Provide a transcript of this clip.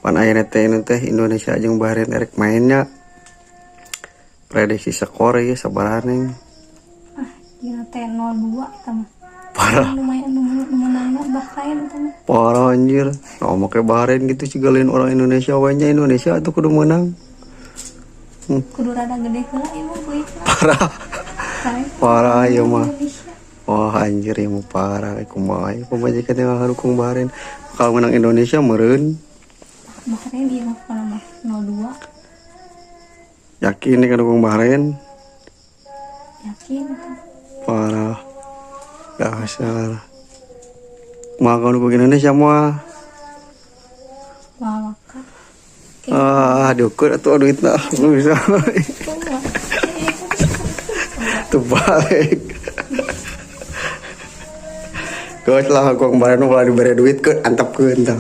Pan ayeuna teh Indonesia jeung Bahrain erek mainnya. Prediksi skor ieu sabaraneng. Ieu teh 0-2 eta mah. Parah. Lumayan menangna Bahrain eta mah. Parah anjir. Nah, make Bahrain gitu ciga lain orang Indonesia we nya Indonesia atuh kudu menang. Kudu rada gede heula ieu mah beutna. Parah. Parah ieu mah. Indonesia. Wah anjir ieu mah parah kumaha ieu pamajikan teh ngadukung Bahrain. Kalau menang Indonesia meureun. Bahrain ieu mah pokona mah 0-2. Yakin nih dukung Bahrain? Yakin. Parah. Dasar. Mah kalau dukung Indonesia mah. Wawaka. Dukur atuh duitna nu bisa. Tuh balik. Kau lah aku kemarin mau diberi duit ke antap ke entah.